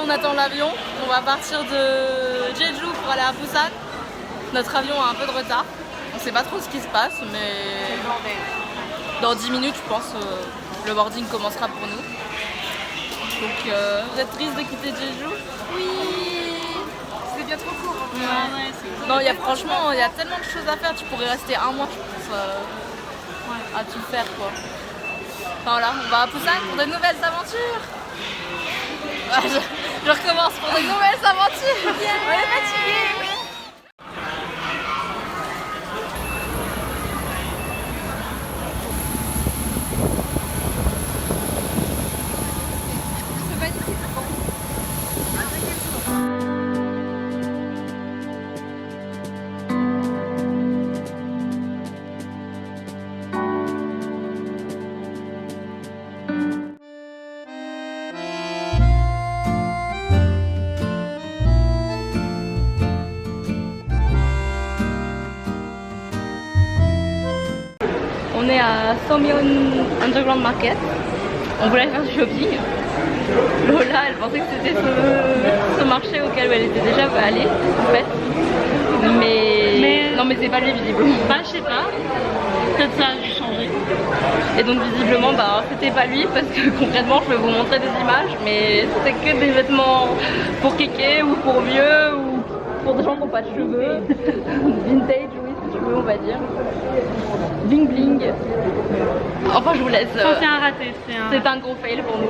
On attend l'avion, on va partir de Jeju pour aller à Busan. Notre avion a un peu de retard, on sait pas trop ce qui se passe, mais dans 10 minutes je pense le boarding commencera pour nous. Donc vous êtes triste de quitter Jeju? Oui. C'est bien trop court. Non, franchement, il y a tellement de choses à faire, tu pourrais rester un mois je pense à tout faire quoi. Enfin voilà, on va à Busan pour de nouvelles aventures. Je recommence pour de nouvelles aventures. On est fatigués. On est à Somyeon Underground Market. On voulait faire du shopping. Lola, elle pensait que c'était ce marché auquel elle était déjà allée en fait. Mais... non mais c'est pas lui visiblement. Bah je sais pas. Peut-être ça a dû changer. Et donc visiblement c'était pas lui parce que concrètement je vais vous montrer des images mais c'était que des vêtements pour kéké ou pour vieux ou pour des gens qui n'ont pas de cheveux. Vintage oui si tu veux on va dire. Bling bling. Enfin je vous laisse. Ça c'est un raté. C'est un gros fail pour nous.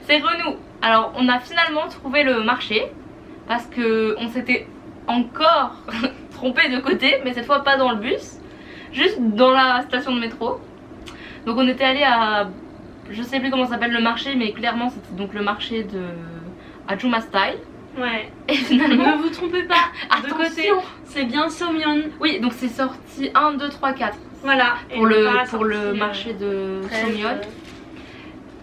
C'est Renou. Alors on a finalement trouvé le marché parce que on s'était encore trompé de côté, mais cette fois pas dans le bus, juste dans la station de métro. Donc on était allé à, je sais plus comment s'appelle le marché, mais clairement c'était donc le marché de Ajuma Style. Ouais. Et finalement, ne vous trompez pas, de côté, c'est bien Somyeon. Oui, donc c'est sorti 1, 2, 3, 4. Voilà. Pour le marché de Somyeon.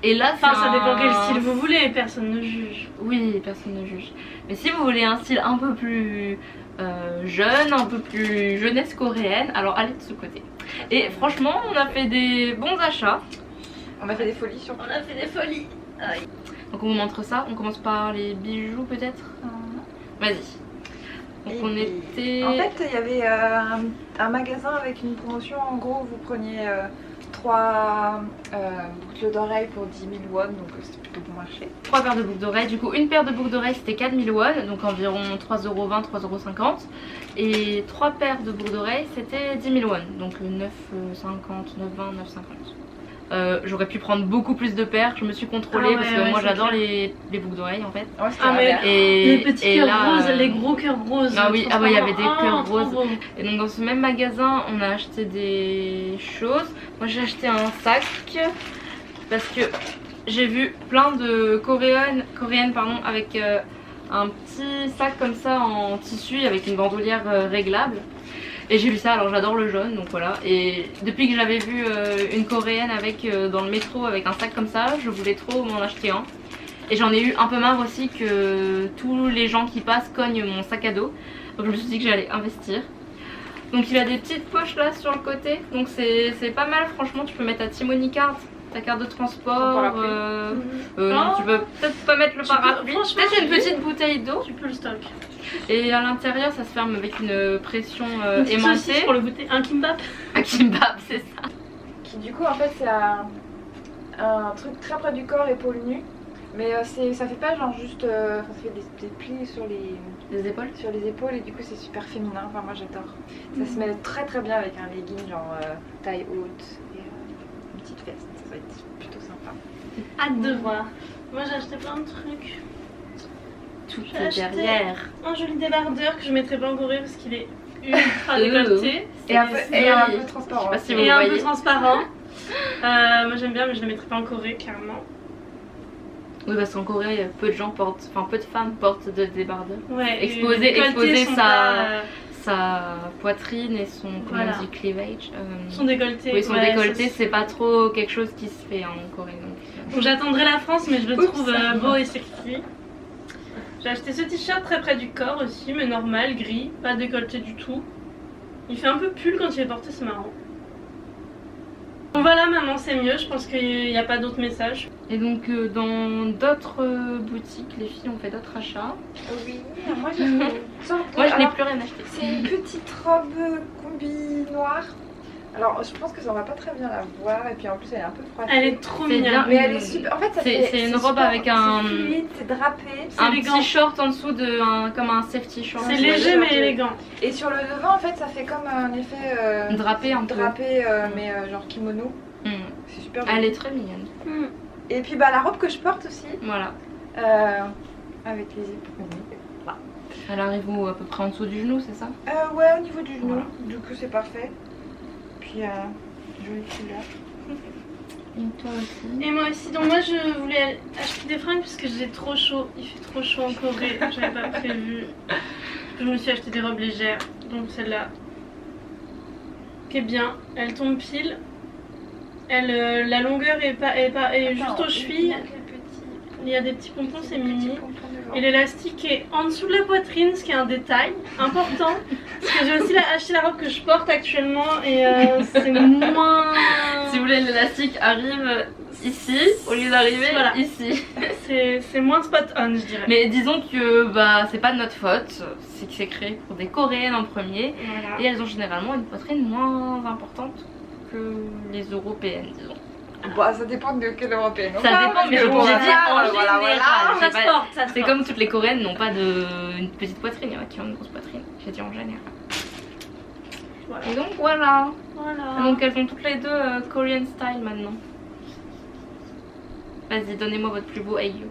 Et là, enfin, ça dépend quel style vous voulez, personne ne juge. Oui, personne ne juge. Mais si vous voulez un style un peu plus jeune, un peu plus jeunesse coréenne. Alors allez de ce côté. Et franchement on a fait des bons achats. On a fait des folies sur. On a fait des folies. Aïe. Donc on vous montre ça, on commence par les bijoux peut-être. Vas-y. Donc on était... En fait il y avait un magasin avec une promotion, en gros vous preniez 3 boucles d'oreilles pour 10 000 won, donc c'était plutôt bon marché. 3 paires de boucles d'oreilles, du coup une paire de boucles d'oreilles c'était 4 000 won, donc environ 3,20€, 3,50€. Et 3 paires de boucles d'oreilles c'était 10 000 won, donc 9,50€, 9,20€, 9,50€. J'aurais pu prendre beaucoup plus de paires, je me suis contrôlée parce que moi j'adore les boucles d'oreilles en fait. Les petits cœurs roses, les gros cœurs roses. Ah oui, il y avait des cœurs roses. Et donc dans ce même magasin on a acheté des choses. Moi j'ai acheté un sac parce que j'ai vu plein de coréennes avec un petit sac comme ça en tissu avec une bandoulière réglable. Et j'ai vu ça, alors j'adore le jaune, donc voilà. Et depuis que j'avais vu une coréenne avec dans le métro avec un sac comme ça, je voulais trop m'en acheter un. Et j'en ai eu un peu marre aussi que tous les gens qui passent cognent mon sac à dos. Donc je me suis dit que j'allais investir. Donc il a des petites poches là sur le côté, donc c'est pas mal franchement. Tu peux mettre ta Timoni card, ta carte de transport. Non, tu peux peut-être pas mettre le parapluie. Peut-être une petite bouteille d'eau. Tu peux le stock. Et à l'intérieur ça se ferme avec une pression aimantée. aimantée. Pour le goûter, un kimbap. Un kimbap, c'est ça. Qui du coup en fait c'est un truc très près du corps, épaule nue. Mais ça fait pas genre juste, ça fait des plis sur les épaules et du coup c'est super féminin, enfin moi j'adore. Ça se met très très bien avec un legging genre taille haute et une petite veste, ça va être plutôt sympa. Hâte de voir. Moi j'ai acheté plein de trucs. Tout est derrière. Un joli débardeur que je mettrai pas en Corée parce qu'il est ultra décolleté. Et un peu transparent. Je sais pas si vous Et un voyez. peu transparent. Moi j'aime bien mais je le mettrai pas en Corée clairement. Oui, parce qu'en Corée, peu de gens portent, enfin peu de femmes portent de débardeurs. Ouais, Exposer sa poitrine et son comment on dit, cleavage. Son décolleté. Oui, son décolleté, c'est pas trop quelque chose qui se fait en Corée. Donc j'attendrai la France, mais je le trouve beau et sexy. J'ai acheté ce t-shirt très près du corps aussi, mais normal, gris, pas décolleté du tout. Il fait un peu pull quand il est porté, c'est marrant. Donc voilà, maintenant c'est mieux, je pense qu'il n'y a pas d'autres messages. Et donc dans d'autres boutiques, les filles ont fait d'autres achats. Oui, moi j'ai fait une sorte de... Moi je n'ai plus rien acheté. C'est une petite robe combi noire. Alors je pense que ça va pas très bien la voir et puis en plus elle est un peu froissée. Elle est trop C'est mignonne. bien. Mais elle est super. En fait c'est une robe avec un... C'est fluide, c'est drapé. Un élégant. petit short en dessous comme un safety short. C'est léger mais élégant. Et sur le devant en fait ça fait comme un effet... Drapé un peu. Drapé mais genre kimono. C'est super beau. Elle est très mignonne. Et puis bah la robe que je porte aussi. Voilà. Avec les épaules. Elle arrive où, à peu près en dessous du genou, c'est ça? Ouais, au niveau du genou. Voilà. Du coup c'est parfait. Puis jolie couleur. Et toi aussi. Et moi aussi, donc moi je voulais acheter des fringues parce que j'ai trop chaud. Il fait trop chaud en Corée, j'avais pas prévu. Je me suis acheté des robes légères, donc celle-là qui est bien, elle tombe pile. Elle, la longueur est juste aux chevilles. Il y a des petits pompons, c'est mini. Et l'élastique est en dessous de la poitrine, ce qui est un détail important. Parce que j'ai aussi acheté la robe que je porte actuellement et c'est moins... Si vous voulez, l'élastique arrive ici au lieu d'arriver ici. C'est moins spot on, je dirais. Mais disons que bah, c'est pas de notre faute, c'est que c'est créé pour des Coréennes en premier. Voilà. Et elles ont généralement une poitrine moins importante que les Européennes, disons. Bon, ça dépend de quelle européenne. Ça dépend, mais j'ai dit en général. Ça J'ai se pas- porte, ça se C'est porte. comme toutes les Coréennes n'ont pas une petite poitrine, il y en a qui ont une grosse poitrine. J'ai dit en général. Voilà. Et donc voilà. Voilà. Donc elles ont toutes les deux Korean style maintenant. Vas-y, donnez-moi votre plus beau aïeux.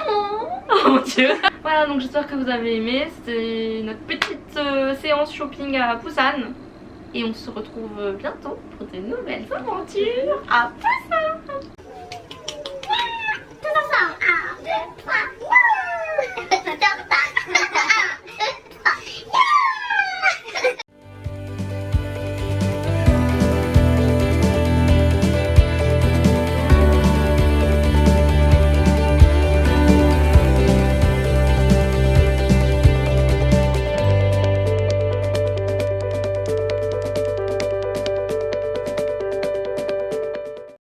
Oh mon dieu. Voilà, donc j'espère que vous avez aimé. C'était notre petite séance shopping à Busan. Et on se retrouve bientôt pour de nouvelles aventures. À Busan. Tous ensemble, 1, 2, 3,